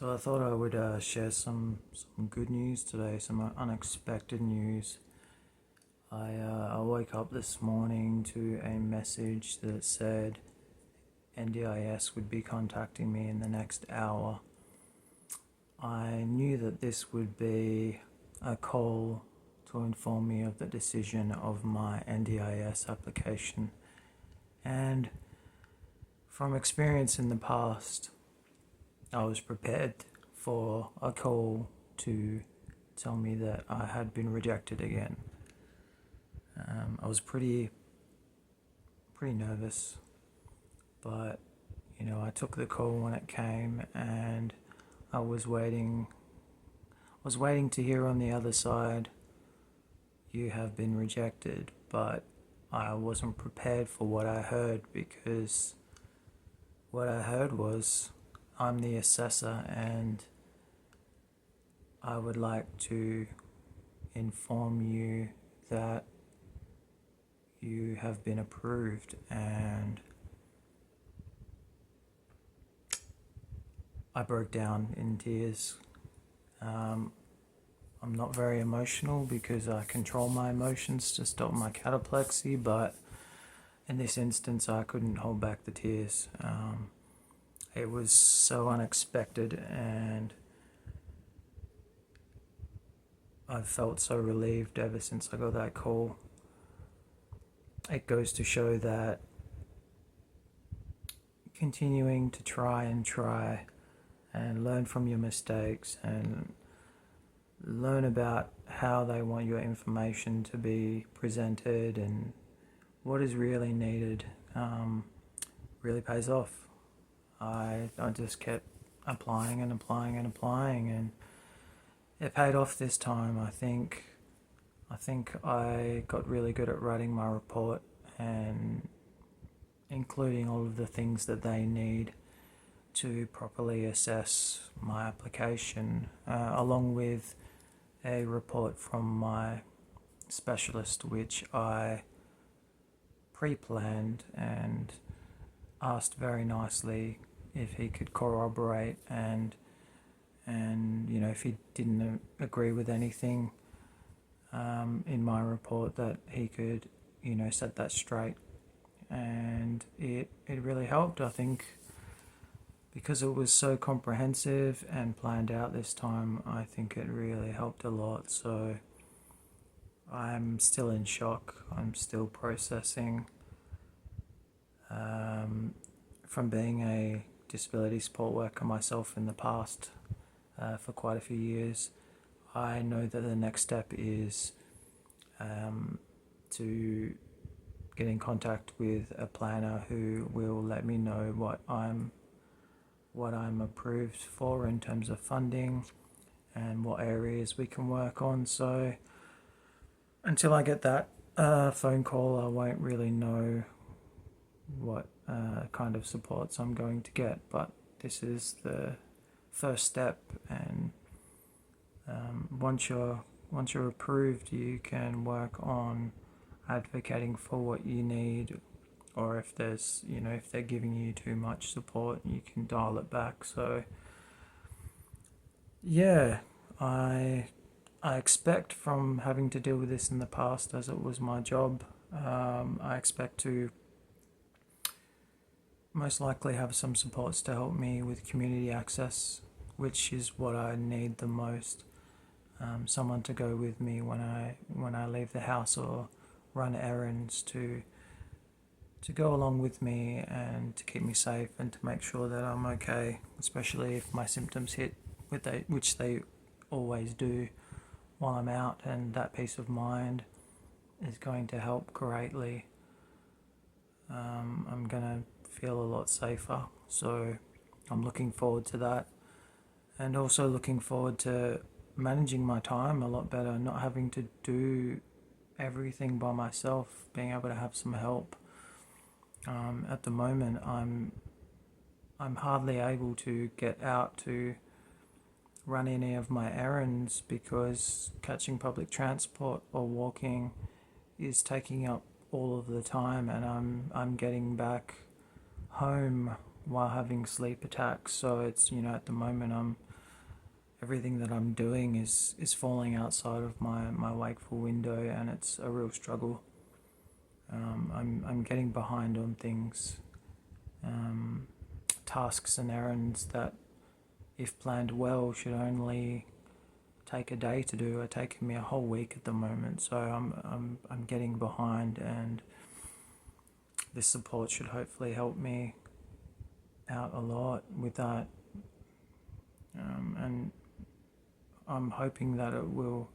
So I thought I would share some good news today, some unexpected news. I woke up this morning to a message that said NDIS would be contacting me in the next hour. I knew that this would be a call to inform me of the decision of my NDIS application, and from experience in the past, I was prepared for a call to tell me that I had been rejected again. I was pretty nervous, but I took the call when it came, and I was waiting to hear on the other side, "You have been rejected," but I wasn't prepared for what I heard, because what I heard was, "I'm the assessor and I would like to inform you that you have been approved." And I broke down in tears. I'm not very emotional because I control my emotions to stop my cataplexy, but in this instance I couldn't hold back the tears. It was so unexpected, and I've felt so relieved ever since I got that call. It goes to show that continuing to try and learn from your mistakes and learn about how they want your information to be presented and what is really needed really pays off. I just kept applying and applying and applying, and it paid off this time. I think I got really good at writing my report and including all of the things that they need to properly assess my application, along with a report from my specialist, which I pre-planned and asked very nicely if he could corroborate, and if he didn't agree with anything in my report, that he could set that straight. And it really helped, I think, because it was so comprehensive and planned out this time. I think it really helped a lot. So I'm still in shock. I'm still processing. From being a disability support worker myself in the past for quite a few years, I know that the next step is to get in contact with a planner who will let me know what I'm approved for in terms of funding and what areas we can work on. So until I get that phone call, I won't really know what kind of supports I'm going to get, but this is the first step. And once you're approved, you can work on advocating for what you need, or if there's if they're giving you too much support, you can dial it back. So yeah, I expect, from having to deal with this in the past, as it was my job, I expect to most likely have some supports to help me with community access, which is what I need the most. Someone to go with me when I leave the house or run errands, to go along with me and to keep me safe and to make sure that I'm okay, especially if my symptoms hit, which they always do while I'm out, and that peace of mind is going to help greatly. I'm gonna feel a lot safer, so I'm looking forward to that, and also looking forward to managing my time a lot better, not having to do everything by myself, being able to have some help. At the moment, I'm hardly able to get out to run any of my errands because catching public transport or walking is taking up all of the time, and I'm getting back home while having sleep attacks. So it's, at the moment everything that I'm doing is falling outside of my wakeful window, and it's a real struggle. I'm getting behind on things, tasks and errands that, if planned well, should only take a day to do, are taking me a whole week at the moment. So I'm getting behind, and this support should hopefully help me out a lot with that. And I'm hoping that it will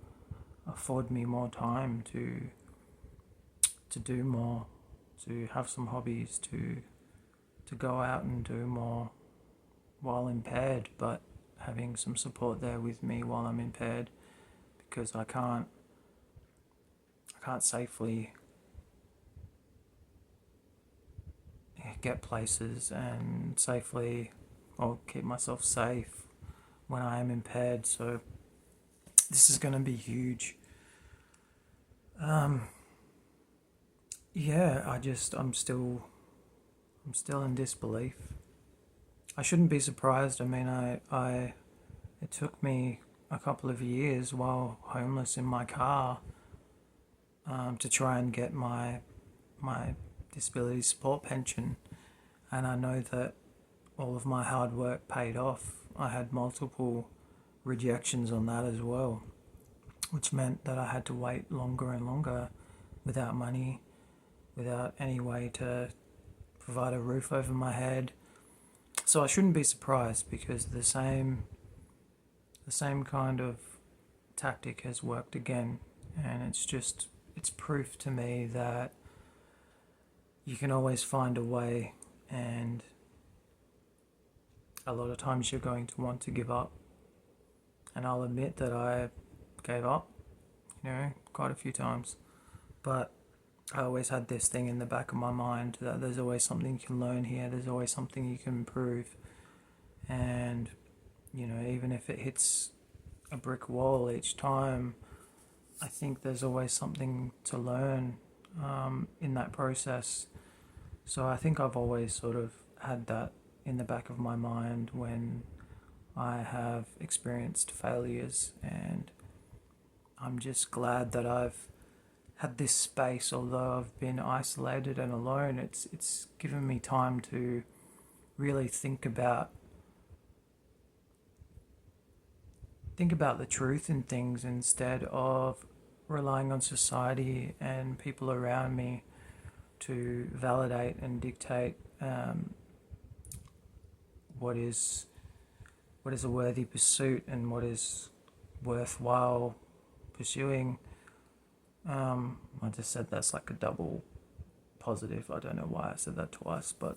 afford me more time to do more, to have some hobbies, to go out and do more while impaired, but having some support there with me while I'm impaired, because I can't safely get places and safely, or keep myself safe when I am impaired. So this is going to be huge. I'm still in disbelief. I shouldn't be surprised. I mean, it took me a couple of years while homeless in my car to try and get my disability support pension, and I know that all of my hard work paid off. I had multiple rejections on that as well, which meant that I had to wait longer and longer without money, without any way to provide a roof over my head. So I shouldn't be surprised, because the same kind of tactic has worked again, and it's proof to me that you can always find a way, and a lot of times you're going to want to give up. And I'll admit that I gave up, quite a few times, but I always had this thing in the back of my mind that there's always something you can learn here, there's always something you can improve. And, even if it hits a brick wall each time, I think there's always something to learn in that process. So I think I've always sort of had that in the back of my mind when I have experienced failures, and I'm just glad that I've had this space. Although I've been isolated and alone, it's given me time to really think about the truth in things, instead of relying on society and people around me to validate and dictate what is a worthy pursuit and what is worthwhile pursuing. I just said that's like a double positive. I don't know why I said that twice, but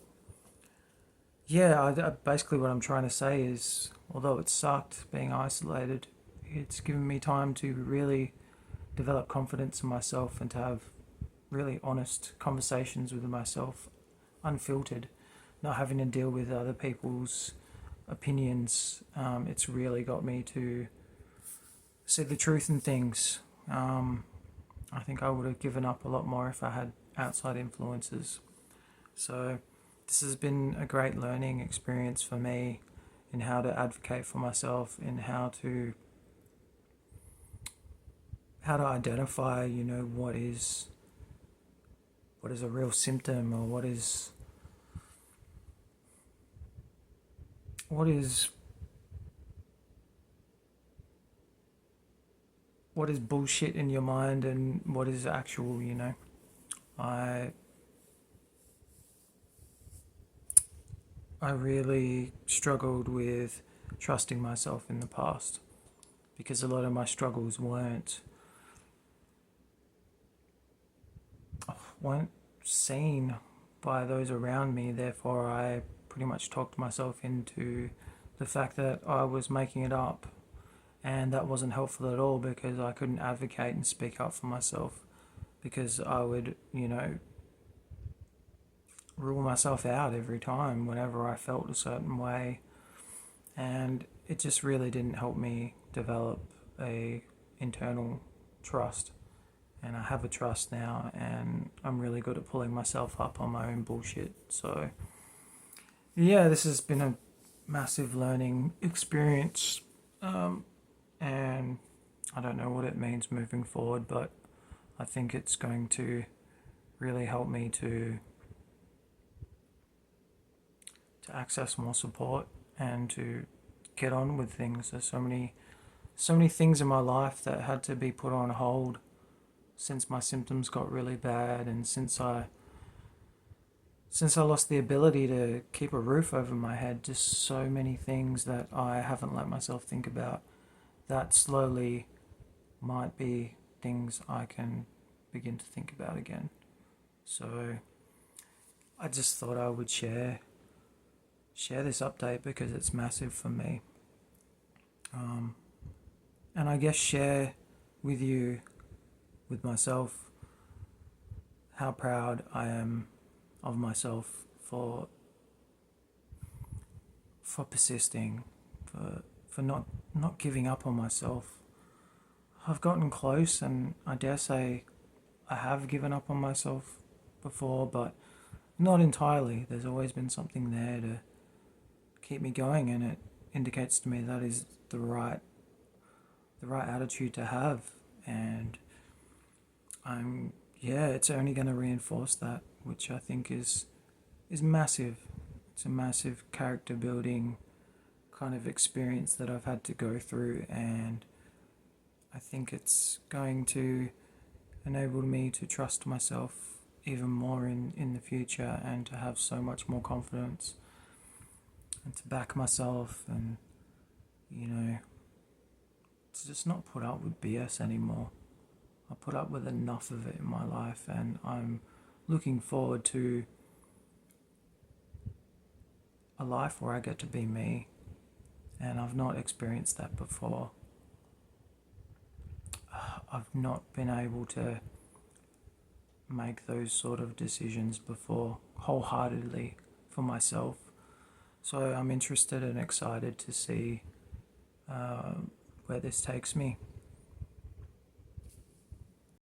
yeah, basically what I'm trying to say is, although it sucked being isolated, it's given me time to really develop confidence in myself and to have really honest conversations with myself, unfiltered, not having to deal with other people's opinions. It's really got me to see the truth in things. I think I would have given up a lot more if I had outside influences. So this has been a great learning experience for me in how to advocate for myself, in how to identify, what is a real symptom, or what is bullshit in your mind and what is actual. I really struggled with trusting myself in the past, because a lot of my struggles weren't seen by those around me. Therefore, I pretty much talked myself into the fact that I was making it up, and that wasn't helpful at all, because I couldn't advocate and speak up for myself, because I would, rule myself out every time whenever I felt a certain way, and it just really didn't help me develop a internal trust. And I have a trust now, and I'm really good at pulling myself up on my own bullshit. So yeah, this has been a massive learning experience, and I don't know what it means moving forward, but I think it's going to really help me to access more support and to get on with things. There's so many things in my life that had to be put on hold since my symptoms got really bad, and since I lost the ability to keep a roof over my head. Just so many things that I haven't let myself think about that slowly might be things I can begin to think about again. So I just thought I would share this update because it's massive for me. And I guess share with you, with myself, how proud I am of myself for persisting, for not giving up on myself. I've gotten close, and I dare say I have given up on myself before, but not entirely. There's always been something there to keep me going, and it indicates to me that is the right attitude to have. And it's only going to reinforce that, which I think is massive. It's a massive character building kind of experience that I've had to go through, and I think it's going to enable me to trust myself even more in the future, and to have so much more confidence, and to back myself, and to just not put up with BS anymore. I put up with enough of it in my life, and I'm looking forward to a life where I get to be me, and I've not experienced that before. I've not been able to make those sort of decisions before wholeheartedly for myself. So I'm interested and excited to see where this takes me.